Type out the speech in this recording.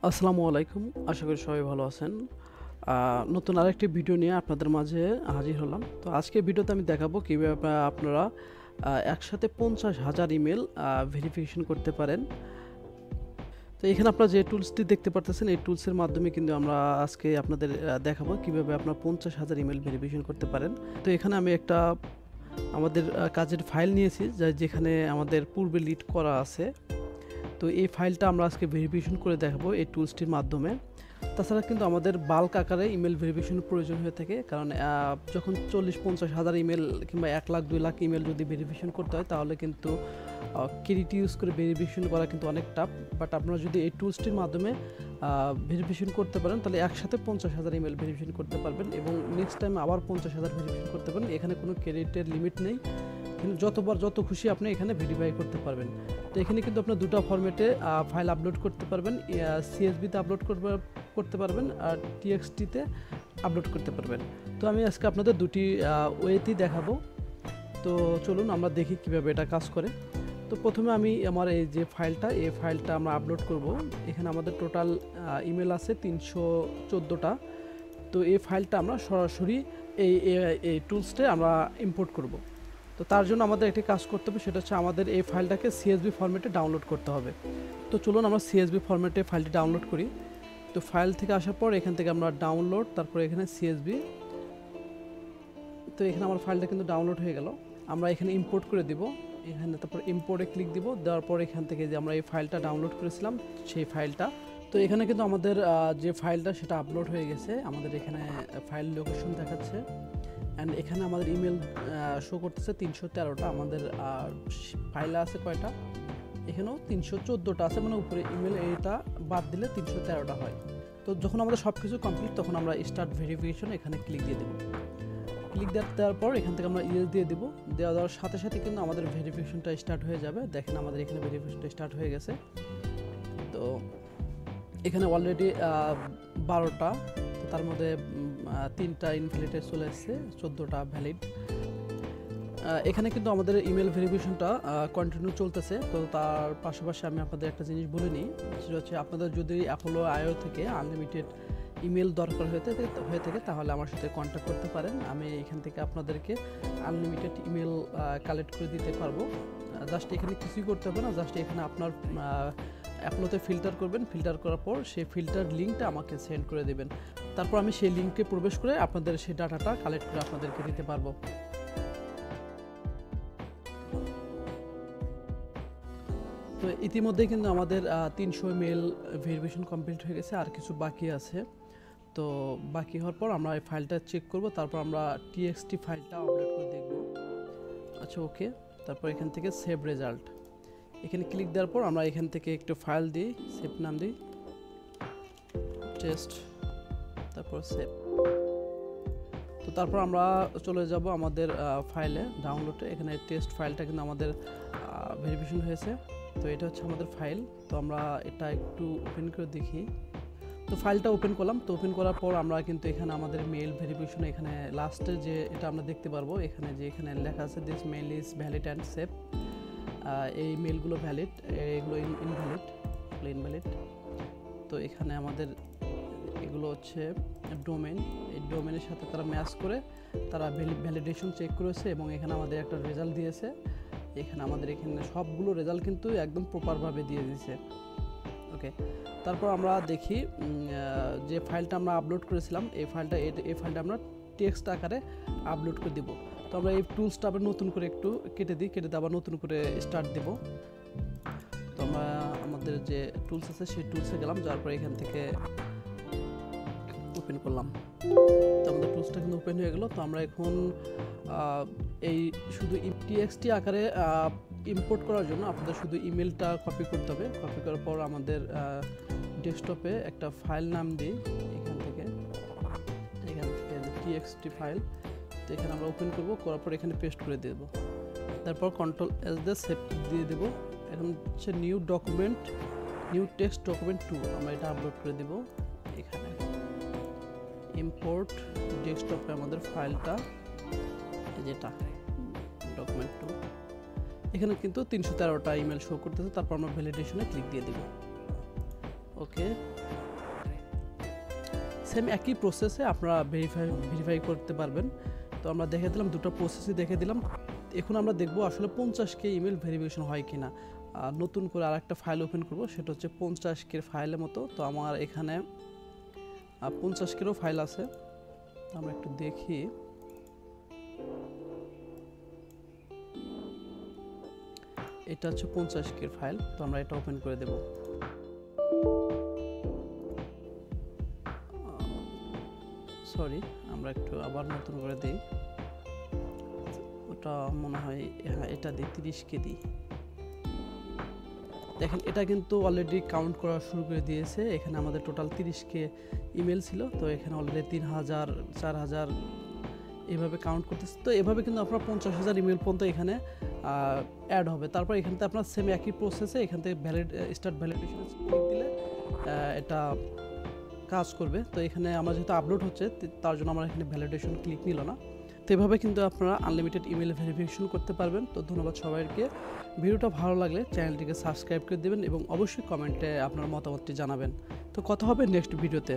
আসসালামু আলাইকুম। আশা করি সবাই ভালো আছেন। নতুন আরেকটি ভিডিও নিয়ে আপনাদের মাঝে হাজির হলাম। তো আজকের ভিডিওতে আমি দেখাবো কীভাবে আপনারা একসাথে 50,000 ইমেল ভেরিফিকেশন করতে পারেন। তো এখানে আপনারা যে টুলসটি দেখতে পারতেছেন, এই টুলসের মাধ্যমে কিন্তু আমরা আজকে আপনাদের দেখাবো কীভাবে আপনারা 50,000 ইমেল ভেরিফিকেশন করতে পারেন। তো এখানে আমি একটা আমাদের কাজের ফাইল নিয়েছি যেখানে আমাদের পূর্বে লিড করা আছে। তো এই ফাইলটা আমরা আজকে ভেরিফিকেশন করে দেখাবো এই টুলসটির মাধ্যমে। তাছাড়া কিন্তু আমাদের বাল্ক আকারে ইমেল ভেরিফিকেশনের প্রয়োজন হয়ে থাকে, কারণ যখন 40-50 হাজার ইমেল কিংবা 1 লাখ 2 লাখ ইমেল যদি ভেরিফিকেশন করতে হয় তাহলে কিন্তু ক্রেডিট ইউজ করে ভেরিফিকেশন করা কিন্তু অনেক টাফ। বাট আপনারা যদি এই টুলসটির মাধ্যমে ভেরিফিকেশন করতে পারেন তাহলে একসাথে 50,000 ইমেল ভেরিফিকেশন করতে পারবেন এবং নেক্সট টাইম আবার 50,000 ভেরিফিকেশন করতে পারবেন। এখানে কোনো ক্রেডিটের লিমিট নেই, কিন্তু যতবার যত খুশি আপনি এখানে ভেরিফাই করতে পারবেন। তো এখানে কিন্তু আপনার দুটো ফরম্যাটে ফাইল আপলোড করতে পারবেন, সিএসভিতে আপলোড করতে পারবেন আর টিএক্সটিতে আপলোড করতে পারবেন। তো আমি আজকে আপনাদের দুটি ওয়েতেই দেখাবো। তো চলুন আমরা দেখি কিভাবে এটা কাজ করে। তো প্রথমে আমি আমার এই যে এই ফাইলটা আমরা আপলোড করব। এখানে আমাদের টোটাল ইমেল আছে 314টা। তো এই ফাইলটা আমরা সরাসরি এই টুলসটা আমরা ইম্পোর্ট করব। তো তার জন্য আমাদের একটি কাজ করতে হবে, সেটা হচ্ছে আমাদের এই ফাইলটাকে সিএসভি ফরম্যাটে ডাউনলোড করতে হবে। তো চলুন আমরা সিএসভি ফরম্যাটে ফাইলটি ডাউনলোড করি। তো ফাইল থেকে আসার পর এখান থেকে আমরা ডাউনলোড, তারপর এখানে সিএসভি। তো এখানে আমার ফাইলটা কিন্তু ডাউনলোড হয়ে গেল। আমরা এখানে ইম্পোর্ট করে দিব, এখানে তারপর ইম্পোর্টে ক্লিক দিব। দেওয়ার পর এখান থেকে যে আমরা এই ফাইলটা ডাউনলোড করেছিলাম সেই ফাইলটা, তো এখানে কিন্তু আমাদের যে ফাইলটা সেটা আপলোড হয়ে গেছে। আমাদের এখানে ফাইল লোকেশন দেখাচ্ছে অ্যান্ড এখানে আমাদের ইমেল শো করতেছে 313টা। আমাদের ফাইলে আছে কয়টা? এখানেও 314টা আছে, মানে উপরে ইমেল এটা বাদ দিলে 313টা হয়। তো যখন আমাদের সব কিছু কমপ্লিট তখন আমরা স্টার্ট ভেরিফিকেশন এখানে ক্লিক দিয়ে দেবো। ক্লিক দেওয়ার পর এখান থেকে আমরা ইয়েস দিয়ে দেবো। দেওয়ার সাথে সাথে কিন্তু আমাদের ভেরিফিকেশনটা স্টার্ট হয়ে যাবে। দেখেন আমাদের এখানে ভেরিফিকেশনটা স্টার্ট হয়ে গেছে। তো এখানে অলরেডি 12টা, তো তার মধ্যে 3টা ইনভ্যালিড চলে এসছে, 14টা ভ্যালিড। এখানে কিন্তু আমাদের ইমেল ভেরিফিকেশনটা কন্টিনিউ চলতেছে। তো তার পাশাপাশি আমি আপনাদের একটা জিনিস বলে নিই, সেটা হচ্ছে আপনাদের যদি অ্যাপোলো আইও থেকে আনলিমিটেড ইমেল দরকার হয়ে থাকে তাহলে আমার সাথে কন্ট্যাক্ট করতে পারেন। আমি এখান থেকে আপনাদেরকে আনলিমিটেড ইমেল কালেক্ট করে দিতে পারবো। জাস্ট এখানে কিছুই করতে হবে না, জাস্ট এখানে আপনার অ্যাপলোতে ফিল্টার করবেন। ফিল্টার করার পর সেই ফিল্টার লিঙ্কটা আমাকে সেন্ড করে দেবেন। তারপর আমি সেই লিঙ্কে প্রবেশ করে আপনাদের সেই ডাটাটা কালেক্ট করে আপনাদেরকে দিতে পারবো। তো ইতিমধ্যে কিন্তু আমাদের 300 মেল ভেরিফিকেশন কমপ্লিট হয়ে গেছে, আর কিছু বাকি আছে। তো বাকি হওয়ার পর আমরা এই ফাইলটা চেক করব, তারপর আমরা টিএক্সটি ফাইলটা আপলোড করে দেখব। আচ্ছা, ওকে। তারপর এখান থেকে সেভ রেজাল্ট, এখানে ক্লিক দেওয়ার পর আমরা এখান থেকে একটু ফাইল দিই, সেভ নাম দিই, টেস্ট, তারপর সেভ। তো তারপর আমরা চলে যাব আমাদের ফাইলে ডাউনলোডে। এখানে টেস্ট ফাইলটা কিন্তু আমাদের ভেরিফিকেশন হয়েছে। তো এটা হচ্ছে আমাদের ফাইল। তো আমরা এটা একটু ওপেন করে দেখি। তো ফাইলটা ওপেন করলাম। তো ওপেন করার পর আমরা কিন্তু এখানে আমাদের মেল ভেরিফিকেশন, এখানে লাস্টে যে এটা আমরা দেখতে পারবো, এখানে লেখা আছে this mail is valid and save. এই মেলগুলো ভ্যালিড, এগুলো ইনভ্যালিড। তো এখানে আমাদের এগুলো হচ্ছে ডোমেন, এই ডোমেনের সাথে তারা ম্যাচ করে তারা ভ্যালিডেশন চেক করেছে এবং এখানে আমাদের একটা রেজাল্ট দিয়েছে। এখানে সবগুলো রেজাল্ট কিন্তু একদম প্রপারভাবে দিয়ে দিয়েছে। ওকে, তারপর আমরা দেখি যে ফাইলটা আমরা আপলোড করেছিলাম, এই ফাইলটা আমরা টেক্সট আকারে আপলোড করে দিব। তো আমরা এই টুলসটা আবার নতুন করে একটু কেটে দিয়ে আবার নতুন করে স্টার্ট দেব। তো আমরা আমাদের যে টুলস আছে সেই টুলসে গেলাম, যাওয়ার পর এখান থেকে ওপেন করলাম। তো আমাদের টুলসটা কিন্তু ওপেন হয়ে গেল। তো আমরা এখন এই শুধু টিএক্সটি আকারে ইম্পোর্ট করার জন্য আপনাদের শুধু ইমেলটা কপি করতে হবে। কপি করার পর আমাদের ডেস্কটপে একটা ফাইল নাম দিই, এখান থেকে টিএক্সটি ফাইল। তো এখানে আমরা ওপেন করার পর এখানে পেস্ট করে দেব। তারপর কন্ট্রোল এস দিয়ে সেভ দিয়ে দেব। এখন হচ্ছে নিউ টেক্সট ডকুমেন্ট 2 আমরা এটা আপলোড করে দেব। এখানে ইম্পোর্ট ডেস্কটপে আমাদের ফাইলটা যেটা ডকুমেন্ট 2, এখানে কিন্তু 313টা ইমেল শো করতেছে। তারপর আমরা ভ্যালিডেশনে ক্লিক দিয়ে দেব। ওকে, সেম একই প্রসেসে আপনারা ভেরিফাই করতে পারবেন। তো আমরা দেখে দিলাম, দুটো প্রসেসই দেখে দিলাম। এখন আমরা দেখব আসলে 50K ইমেল ভেরিফিকেশন হয় কিনা। নতুন করে আরেকটা ফাইল ওপেন করব, সেটা হচ্ছে 50K ফাইলের মতো। তো আমার এখানে 50K ফাইল আছে, আমরা একটু দেখি। এটা হচ্ছে 50K ফাইল, তো আমরা এটা ওপেন করে দেব। সরি, আমরা একটু আবার নতুন করে দিই। ওটা মনে হয়, হ্যাঁ এটা দিই, 30K দিই। দেখেন এটা কিন্তু অলরেডি কাউন্ট করা শুরু করে দিয়েছে। এখানে আমাদের টোটাল 30K ইমেল ছিল, তো এখানে অলরেডি 3000, 4000 এভাবে কাউন্ট করতেছে। তো এভাবে কিন্তু আপনার 50,000 ইমেল পর্যন্ত এখানে অ্যাড হবে। তারপর এখান থেকে আপনার সেম একই প্রসেসে এখান থেকে স্টার্ট ভ্যালিডেশন ক্লিক দিলে এটা কাজ করবে। তো এখানে আমার যেহেতু আপলোড হচ্ছে, তার জন্য আমার এখানে ভ্যালিডেশন ক্লিক নিল না। তো এভাবে কিন্তু আপনারা আনলিমিটেড ইমেল ভেরিফিকেশন করতে পারবেন। তো ধন্যবাদ সবাইকে। ভিডিওটা ভালো লাগলে চ্যানেলটিকে সাবস্ক্রাইব করে দেবেন এবং অবশ্যই কমেন্টে আপনার মতামতটি জানাবেন। তো কথা হবে নেক্সট ভিডিওতে।